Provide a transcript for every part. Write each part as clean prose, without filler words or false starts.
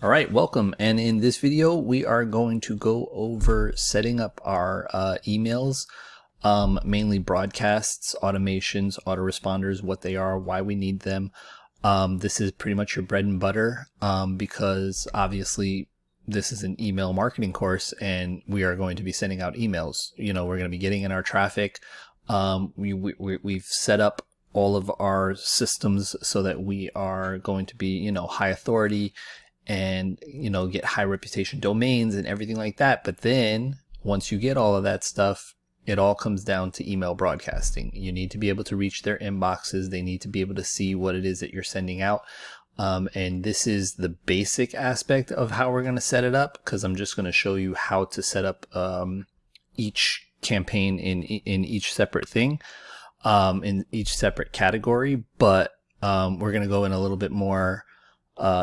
All right, welcome. And in this video, we are going to go over setting up our emails, mainly broadcasts, automations, autoresponders, what they are, why we need them. This is pretty much your bread and butter because obviously this is an email marketing course and we are going to be sending out emails. You know, we're going to be getting in our traffic. We've set up all of our systems so that we are going to be, you know, high authority and, you know, get high reputation domains and everything like that. But then once you get all of that stuff, it all comes down to email broadcasting. You need to be able to reach their inboxes. They need to be able to see what it is that you're sending out. And this is the basic aspect of how we're going to set it up, because I'm just going to show you how to set up each campaign in each separate thing, in each separate category. But we're going to go in a little bit more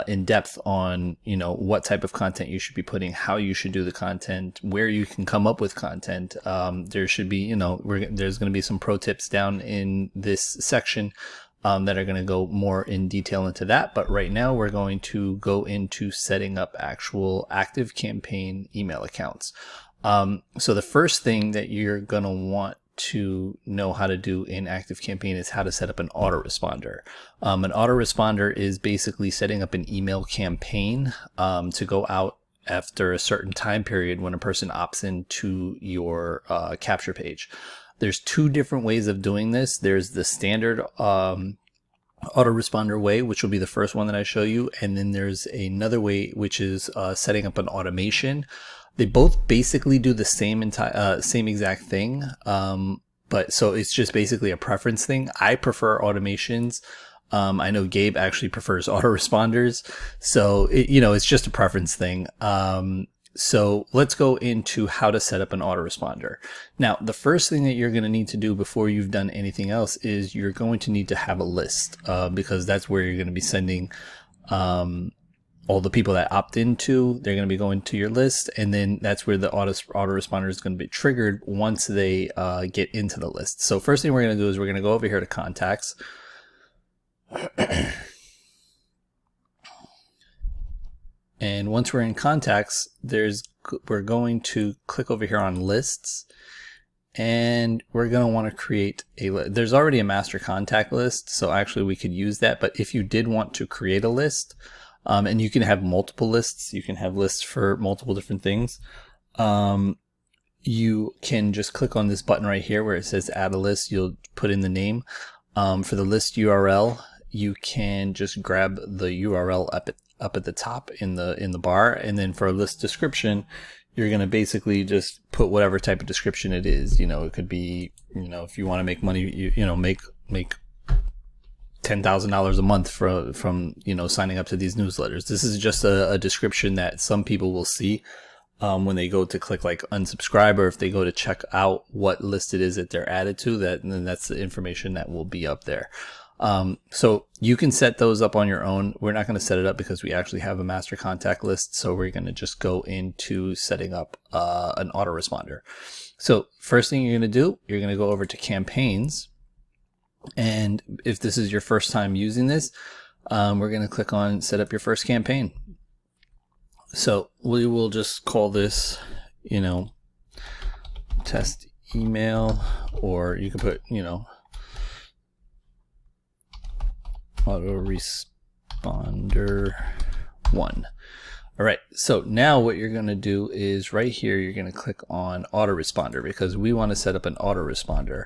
in depth on, you know, what type of content you should be putting, how you should do the content, where you can come up with content. There should be, you know, there's going to be some pro tips down in this section that are going to go more in detail into that. But right now we're going to go into setting up actual ActiveCampaign email accounts. So the first thing that you're going to want to know how to do in ActiveCampaign is how to set up an autoresponder. An autoresponder is basically setting up an email campaign to go out after a certain time period when a person opts into your capture page. There's two different ways of doing this. There's the standard autoresponder way, which will be the first one that I show you, and then there's another way, which is setting up an automation. They both basically do the same exact thing, but so it's just basically a preference thing. I prefer automations. I know Gabe actually prefers autoresponders, so it's just a preference thing. So let's go into how to set up an autoresponder. Now, the first thing that you're going to need to do before you've done anything else is you're going to need to have a list, because that's where you're going to be sending all the people that opt into. They're going to be going to your list, and then that's where the autoresponder is going to be triggered once they get into the list. So first thing we're going to do is we're going to go over here to contacts. And once we're in contacts, we're going to click over here on lists, and we're going to want to create there's already a master contact list, so actually we could use that. But if you did want to create a list, and you can have multiple lists, you can have lists for multiple different things, you can just click on this button right here where it says add a list. You'll put in the name. For the list URL, you can just grab the URL up at the top in the bar, and then for a list description, you're going to basically just put whatever type of description it is. You know, it could be, you know, if you want to make money, make $10,000 a month from signing up to these newsletters. This is just a description that some people will see when they go to click like unsubscribe, or if they go to check out what list it is that they're added to, then that's the information that will be up there. So you can set those up on your own. We're not going to set it up because we actually have a master contact list. So we're going to just go into setting up an autoresponder. So first thing you're going to do, you're going to go over to campaigns. And if this is your first time using this, we're going to click on set up your first campaign. So we will just call this, test email, or you can put, autoresponder 1. All right, so now what you're going to do is right here, you're going to click on autoresponder because we want to set up an autoresponder.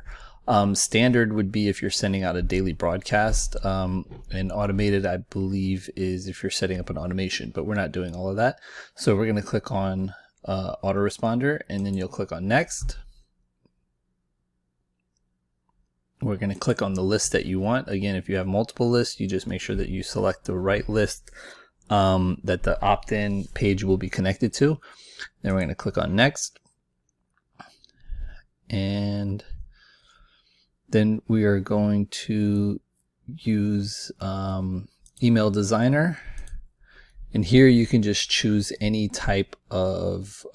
Standard would be if you're sending out a daily broadcast, and automated, I believe, is if you're setting up an automation, but we're not doing all of that. So we're going to click on autoresponder, and then you'll click on next. We're going to click on the list that you want. Again, if you have multiple lists, you just make sure that you select the right list that the opt-in page will be connected to. Then we're going to click on next. And then we are going to use email designer. And here you can just choose any type of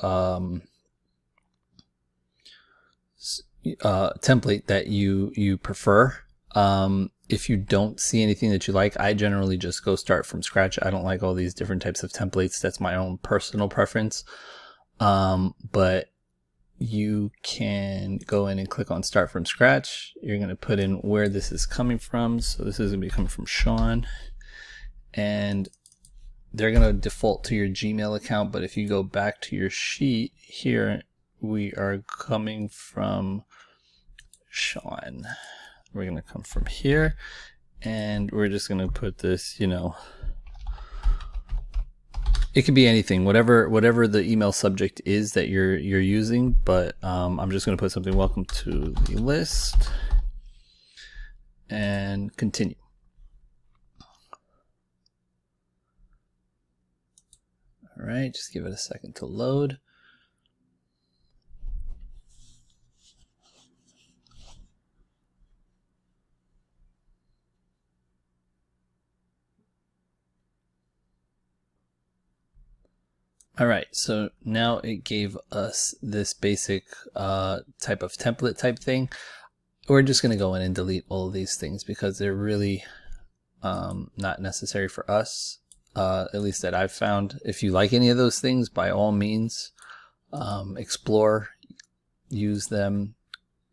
template that you prefer. if you don't see anything that you like, I generally just go start from scratch. I don't like all these different types of templates. That's my own personal preference. But you can go in and click on start from scratch. You're going to put in where this is coming from. So this is going to be coming from Sean, and they're going to default to your Gmail account. But if you go back to your sheet here, we are coming from Sean. We're going to come from here, and we're just going to put this, you know, it could be anything, whatever the email subject is that you're using, but I'm just going to put something, welcome to the list, and continue. All right, just give it a second to load. All right, so now it gave us this basic type of template type thing. We're just going to go in and delete all of these things because they're really not necessary for us, at least that I've found. If you like any of those things, by all means, explore, use them,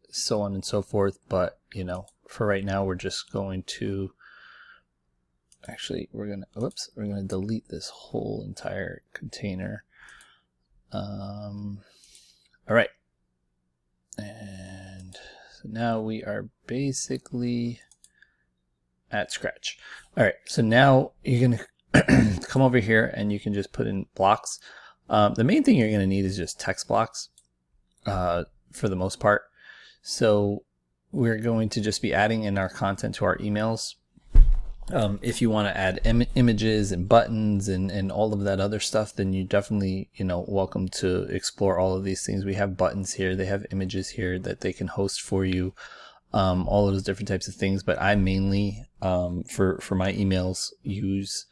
so on and so forth. But, you know, for right now, we're just going to we're gonna delete this whole entire container. All right, and so now we are basically at scratch. All right, so now you're gonna come over here and you can just put in blocks. The main thing you're gonna need is just text blocks for the most part. So we're going to just be adding in our content to our emails. If you want to add images and buttons and all of that other stuff, then you definitely, you know, welcome to explore all of these things. We have buttons here, they have images here that they can host for you, all of those different types of things. But I mainly, for my emails, use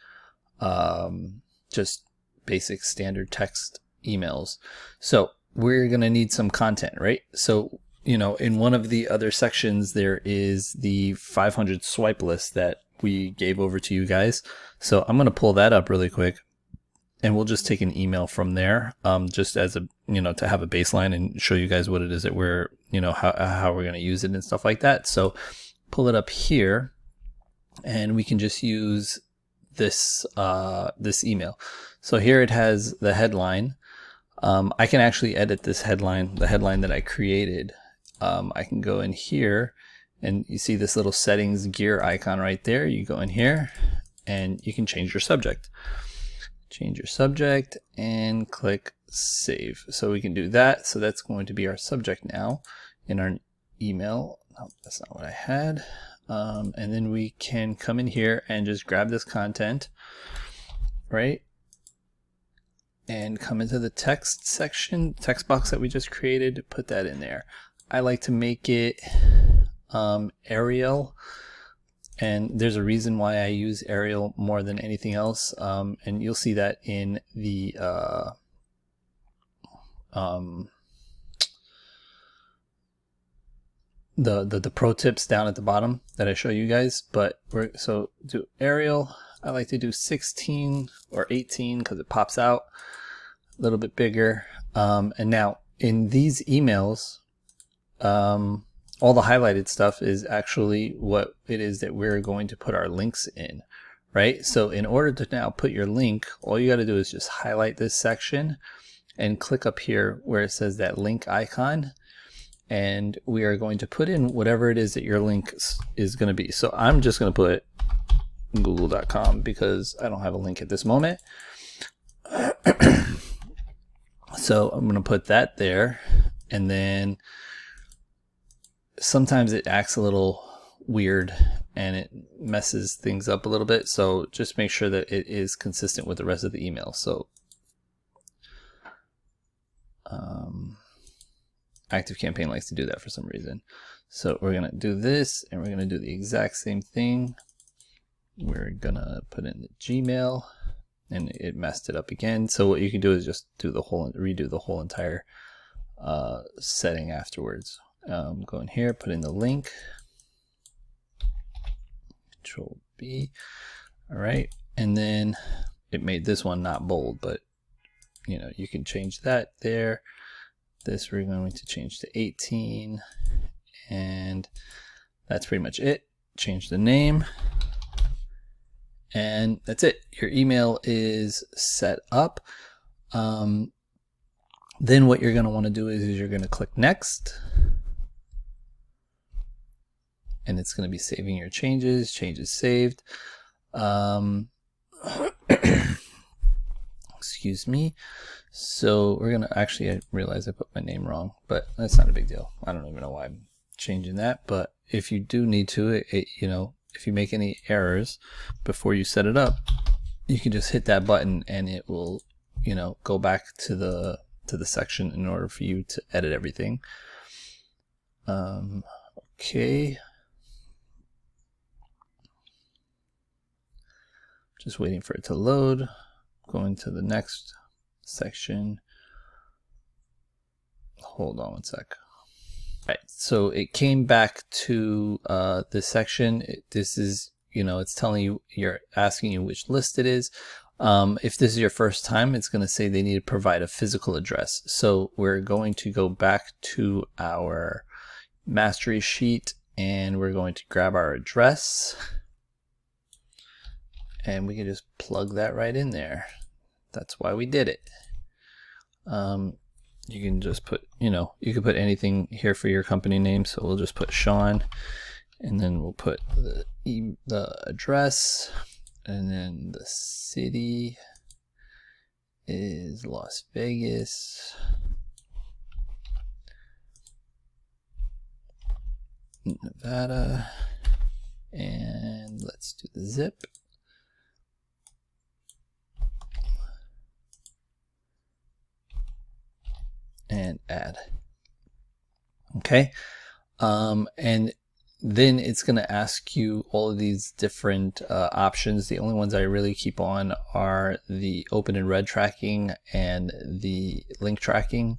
just basic standard text emails. So we're going to need some content, right? So, you know, in one of the other sections, there is the 500 swipe list that we gave over to you guys. So I'm going to pull that up really quick, and we'll just take an email from there, just as a, you know, to have a baseline and show you guys what it is that we're, you know, how we're going to use it and stuff like that. So pull it up here, and we can just use this, this email. So here it has the headline. I can actually edit this headline, the headline that I created. I can go in here, and you see this little settings gear icon right there. You go in here and you can change your subject. Change your subject and click save. So we can do that. So that's going to be our subject now in our email. No, that's not what I had. And then we can come in here and just grab this content, right? And come into the text section, text box that we just created, put that in there. I like to make it Arial, and there's a reason why I use Arial more than anything else, and you'll see that in the pro tips down at the bottom that I show you guys. But so do Arial. I like to do 16 or 18 because it pops out a little bit bigger. And now in these emails, all the highlighted stuff is actually what it is that we're going to put our links in, right? So in order to now put your link, all you got to do is just highlight this section and click up here where it says that link icon, and we are going to put in whatever it is that your link is going to be. So I'm just going to put google.com because I don't have a link at this moment. So I'm going to put that there, and then sometimes it acts a little weird and it messes things up a little bit. So just make sure that it is consistent with the rest of the email. So ActiveCampaign likes to do that for some reason. So we're going to do this, and we're going to do the exact same thing. We're going to put in the Gmail, and it messed it up again. So what you can do is just do redo the whole entire setting afterwards. Go in here, put in the link, Control B. All right, and then it made this one not bold, but you know, you can change that there. This we're going to change to 18, and that's pretty much it. Change the name, and that's it. Your email is set up. Then what you're going to want to do is you're going to click next, and it's going to be saving your changes. Changes saved. Excuse me. So we're gonna actually, I realize I put my name wrong, but that's not a big deal. I don't even know why I'm changing that, but if you do need to, you know, if you make any errors before you set it up, you can just hit that button and it will, you know, go back to the section in order for you to edit everything. Okay. Just waiting for it to load. Going to the next section. Hold on one sec. All right, so it came back to this section. This is, you know, it's telling you, you're asking you which list it is. If this is your first time, it's going to say they need to provide a physical address. So we're going to go back to our mastery sheet and we're going to grab our address. And we can just plug that right in there. That's why we did it. You can just put, you know, you can put anything here for your company name. So we'll just put Sean, and then we'll put the address, and then the city is Las Vegas. Nevada. And let's do the zip. And add. Okay. And then it's going to ask you all of these different options. The only ones I really keep on are the open and read tracking and the link tracking.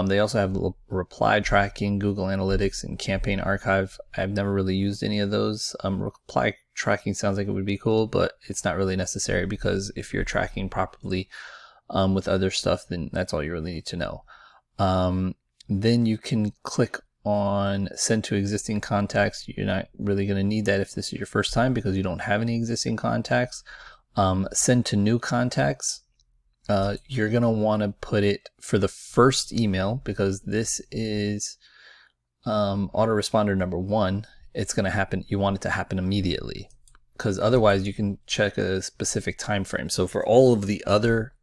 They also have reply tracking, Google Analytics, and campaign archive. I've never really used any of those. Reply tracking sounds like it would be cool, but it's not really necessary, because if you're tracking properly with other stuff, then that's all you really need to know. Then you can click on send to existing contacts. You're not really going to need that if this is your first time, because you don't have any existing contacts. Send to new contacts. You're going to want to put it for the first email, because this is autoresponder number 1. It's going to happen. You want it to happen immediately, because otherwise you can check a specific time frame. So for all of the other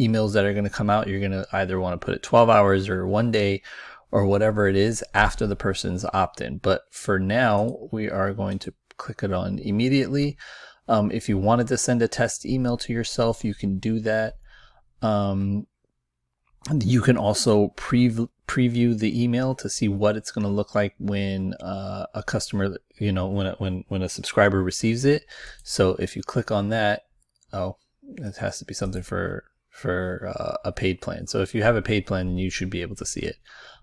emails that are going to come out, you're going to either want to put it 12 hours or 1 day or whatever it is after the person's opt-in. But for now, we are going to click it on immediately. If you wanted to send a test email to yourself, you can do that. You can also preview the email to see what it's going to look like when a customer, you know, when a subscriber receives it. So if you click on that, oh, it has to be something for a paid plan. So if you have a paid plan, you should be able to see it.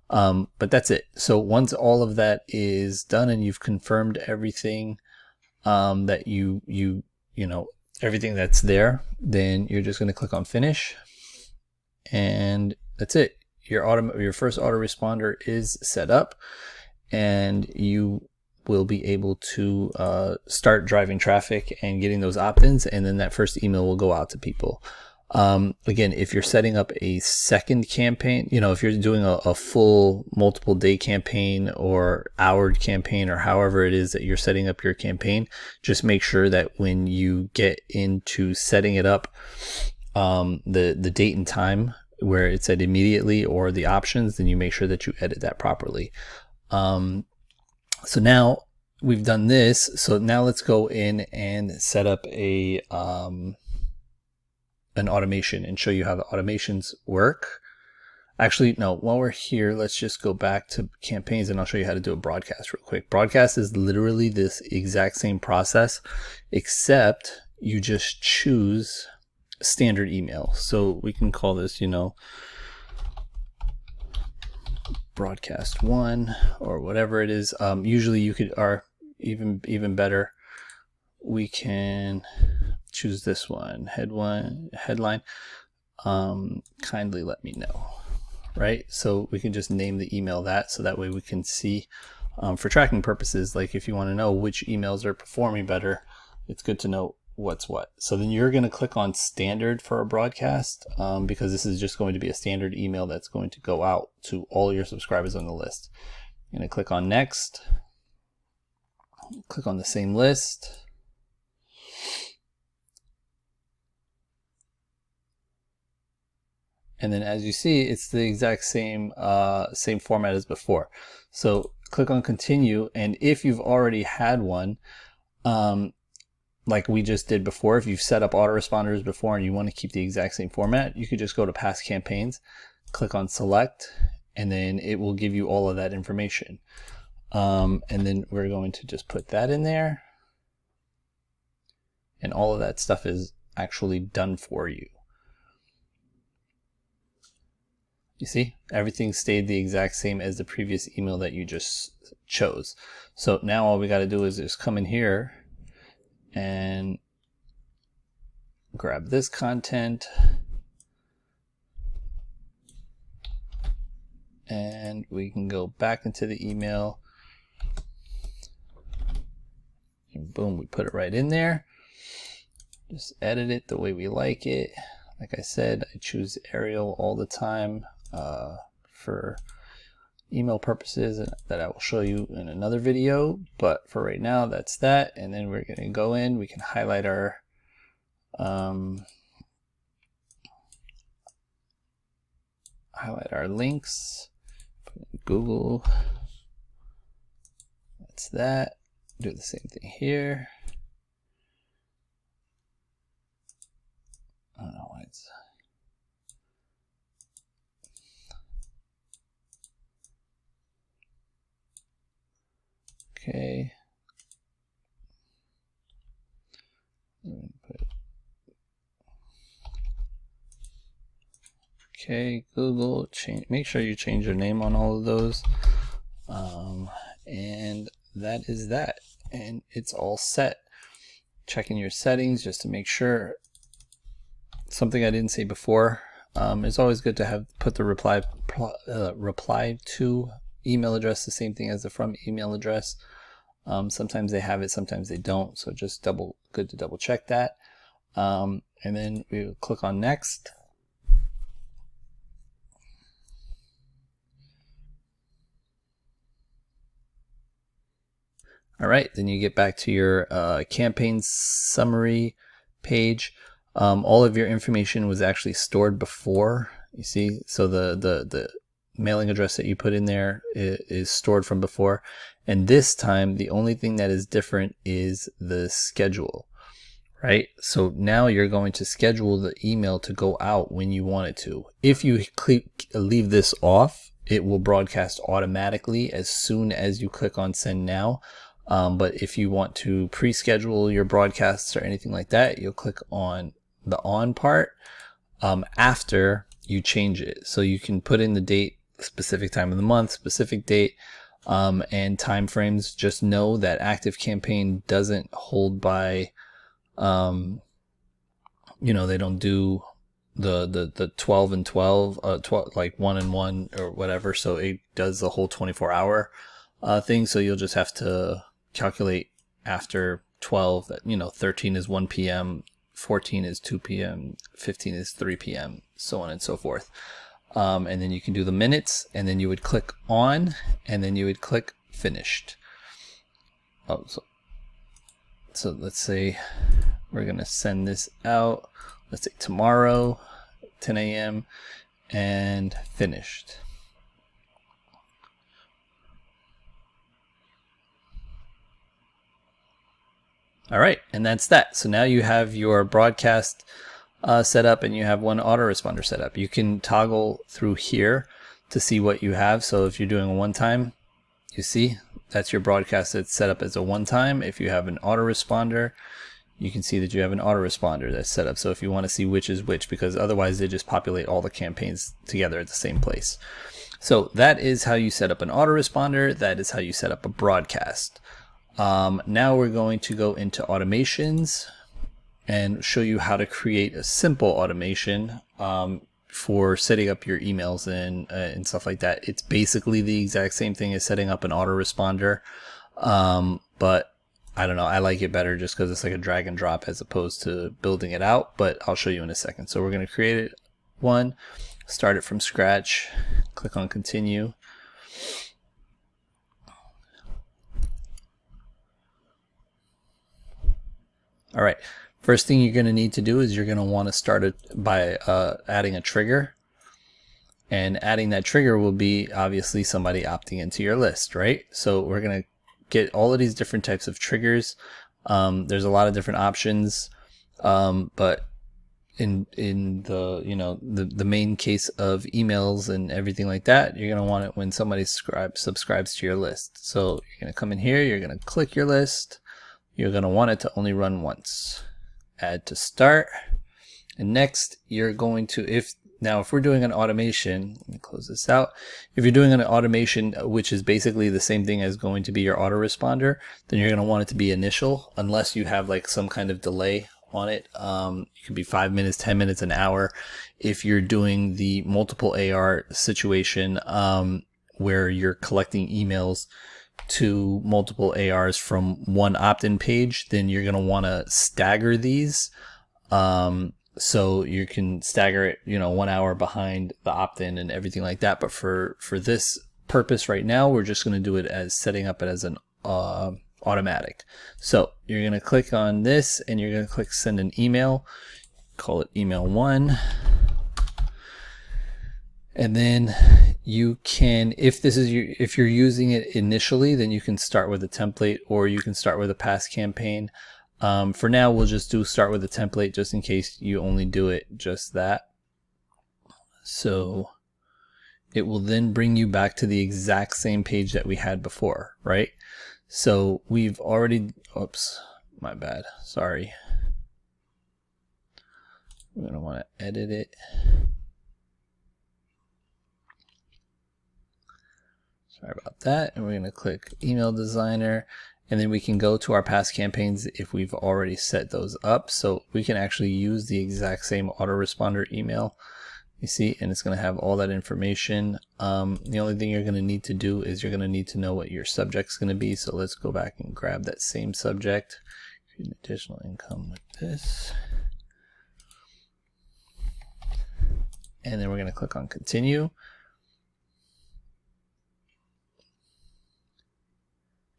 But that's it. So once all of that is done and you've confirmed everything that you know, everything that's there, then you're just going to click on finish, and that's it. Your first autoresponder is set up, and you will be able to start driving traffic and getting those opt-ins, and then that first email will go out to people. Again, if you're setting up a second campaign, you know, if you're doing a full multiple day campaign or houred campaign, or however it is that you're setting up your campaign, just make sure that when you get into setting it up, the date and time where it said immediately or the options, then you make sure that you edit that properly. So now we've done this. So now let's go in and set up an automation and show you how the automations work. Actually, no, while we're here, let's just go back to campaigns and I'll show you how to do a broadcast real quick. Broadcast is literally this exact same process, except you just choose standard email. So we can call this, you know, broadcast 1 or whatever it is. Usually you could, even better, we can choose this one, headline, kindly let me know, right? So we can just name the email that, so that way we can see for tracking purposes, like if you want to know which emails are performing better, it's good to know what's what. So then you're going to click on standard for a broadcast, because this is just going to be a standard email that's going to go out to all your subscribers on the list. I'm going to click on next, click on the same list, and then as you see, it's the exact same same format as before. So click on continue, and if you've already had one, like we just did before, if you've set up autoresponders before and you want to keep the exact same format, you could just go to past campaigns, click on select, and then it will give you all of that information. And then we're going to just put that in there, and all of that stuff is actually done for you. You see, everything stayed the exact same as the previous email that you just chose. So now all we got to do is just come in here and grab this content, and we can go back into the email, and boom, we put it right in there. Just edit it the way we like it. Like I said, I choose Arial all the time for email purposes that I will show you in another video, but for right now, that's that. And then we're going to go in, we can highlight our links, put in Google, that's that. Do the same thing here. I don't know why it's okay. Okay, Google, make sure you change your name on all of those. And that is that. And it's all set. Checking your settings just to make sure. Something I didn't say before, it's always good to have put the reply to email address the same thing as the from email address. Sometimes they have it, sometimes they don't, so just good to double check that. And then we click on next. All right, then you get back to your campaign summary page. All of your information was actually stored before, you see, so the mailing address that you put in there is stored from before, and this time the only thing that is different is the schedule, right? So now you're going to schedule the email to go out when you want it to. If you leave this off, it will broadcast automatically as soon as you click on send now. But if you want to pre-schedule your broadcasts or anything like that, you'll click on the on part after you change it. So you can put in the date, specific time of the month, specific date, and time frames. Just know that ActiveCampaign doesn't hold by, you know, they don't do the 12 and 12, 12, like 1 and 1 or whatever. So it does the whole 24-hour thing. So you'll just have to calculate after 12 that, you know, 13 is 1 p.m., 14 is 2 p.m., 15 is 3 p.m., so on and so forth. And then you can do the minutes, and then you would click on, and then you would click finished. Oh, so let's say we're going to send this out, let's say tomorrow, 10 a.m., and finished. All right, and that's that. So now you have your broadcast set up, and you have one autoresponder set up. You can toggle through here to see what you have. So if you're doing a one-time, you see that's your broadcast that's set up as a one-time. If you have an autoresponder, you can see that you have an autoresponder that's set up. So if you want to see which is which, because otherwise they just populate all the campaigns together at the same place. So that is how you set up an autoresponder. That is how you set up a broadcast. Now we're going to go into automations and show you how to create a simple automation for setting up your emails and stuff like that. It's basically the exact same thing as setting up an autoresponder, but I don't know, I like it better just because it's like a drag and drop as opposed to building it out, but I'll show you in a second. So we're going to create one, start it from scratch, click on continue. All right, first thing you're going to need to do is you're going to want to start it by adding a trigger. And adding that trigger will be obviously somebody opting into your list, right? So we're going to get all of these different types of triggers. There's a lot of different options, but in the the main case of emails and everything like that, you're going to want it when somebody subscribes to your list. So you're going to come in here, you're going to click your list. You're going to want it to only run once. Add to start. And next, you're going to, if we're doing an automation, let me close this out. If you're doing an automation, which is basically the same thing as going to be your autoresponder, then you're going to want it to be initial, unless you have like some kind of delay on it. It could be 5 minutes, 10 minutes, an hour. If you're doing the multiple AR situation, where you're collecting emails to multiple ARs from one opt-in page, then you're going to want to stagger these. So you can stagger it, 1 hour behind the opt-in and everything like that. But for this purpose right now, we're just going to do it as setting up it as an automatic. So you're going to click on this and you're going to click send an email, call it email 1. And then you can, if you're using it initially, then you can start with a template or you can start with a past campaign. For now, we'll just start with a template just in case you only do it just that. So it will then bring you back to the exact same page that we had before, right? So we've already, oops, my bad, sorry. We're going to want to edit it. Sorry about that. And we're going to click email designer, and then we can go to our past campaigns if we've already set those up. So we can actually use the exact same autoresponder email, you see, and it's going to have all that information. The only thing you're going to need to do is you're going to need to know what your subject's going to be. So let's go back and grab that same subject, create an additional income with this. And then we're going to click on continue.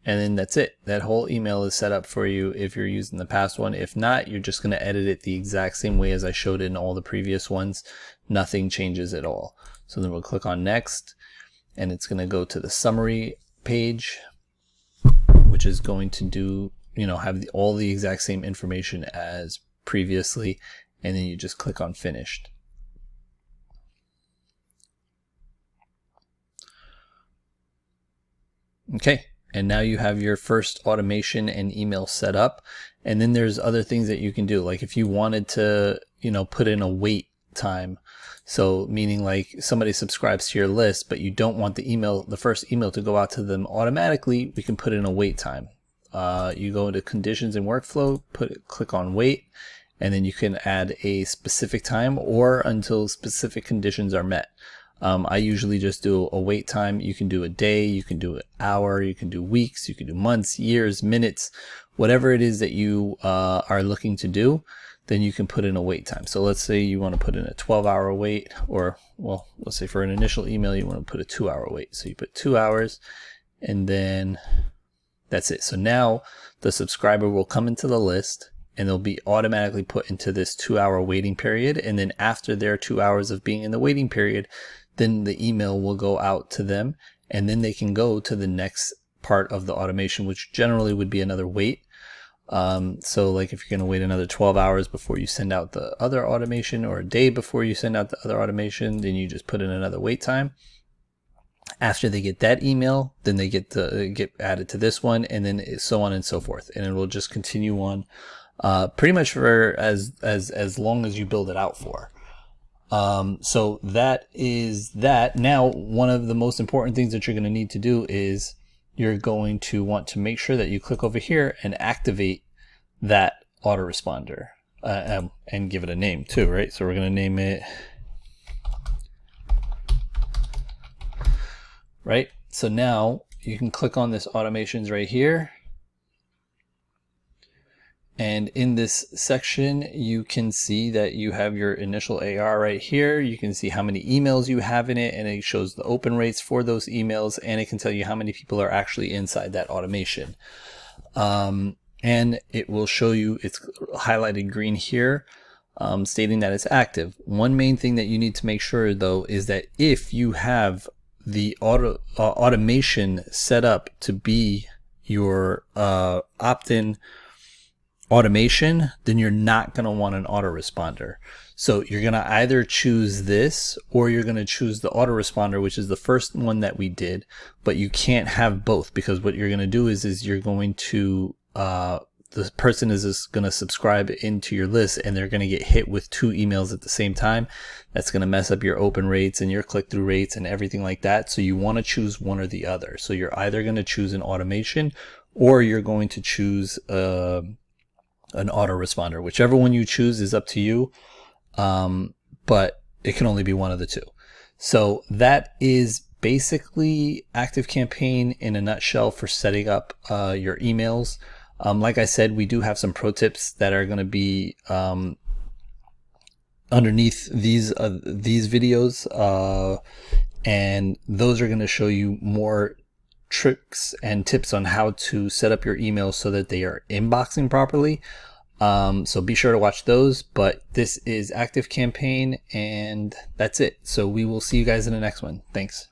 And then that's it. That whole email is set up for you if you're using the past one. If not, you're just going to edit it the exact same way as I showed in all the previous ones. Nothing changes at all. So then we'll click on next, and it's going to go to the summary page, which is going to do, have all the exact same information as previously. And then you just click on finished. Okay. And now you have your first automation and email set up. And then there's other things that you can do. Like if you wanted to, put in a wait time. So meaning like somebody subscribes to your list, but you don't want the first email to go out to them automatically, we can put in a wait time. You go into conditions and workflow, click on wait, and then you can add a specific time or until specific conditions are met. I usually just do a wait time. You can do a day, you can do an hour, you can do weeks, you can do months, years, minutes, whatever it is that you are looking to do, then you can put in a wait time. So let's say you want to put in a 12-hour wait, or well, let's say for an initial email, you want to put a 2-hour wait. So you put 2 hours and then that's it. So now the subscriber will come into the list and they'll be automatically put into this 2-hour waiting period. And then after their 2 hours of being in the waiting period, then the email will go out to them and then they can go to the next part of the automation, which generally would be another wait. So like if you're going to wait another 12 hours before you send out the other automation or a day before you send out the other automation, then you just put in another wait time. After they get that email, then they get added to this one, and then so on and so forth. And it will just continue on pretty much for as long as you build it out for. So that is that. Now, one of the most important things that you're going to need to do is you're going to want to make sure that you click over here and activate that autoresponder and give it a name too, right? So we're going to name it, right? So now you can click on this automations right here. And in this section, you can see that you have your initial AR right here. You can see how many emails you have in it, and it shows the open rates for those emails, and it can tell you how many people are actually inside that automation. And it will show you, it's highlighted green here, stating that it's active. One main thing that you need to make sure though is that if you have the automation set up to be your opt-in automation, then you're not going to want an autoresponder. So you're going to either choose this or you're going to choose the autoresponder, which is the first one that we did, but you can't have both, because what you're going to do is you're going to the person is just going to subscribe into your list and they're going to get hit with 2 emails at the same time. That's going to mess up your open rates and your click-through rates and everything like that. So you want to choose one or the other. So you're either going to choose an automation or you're going to choose an autoresponder. Whichever one you choose is up to you, but it can only be one of the two. So that is basically ActiveCampaign in a nutshell for setting up your emails. Like I said, we do have some pro tips that are going to be underneath these videos, and those are going to show you more tricks and tips on how to set up your emails so that they are inboxing properly. So be sure to watch those, but this is ActiveCampaign and that's it. So we will see you guys in the next one. Thanks.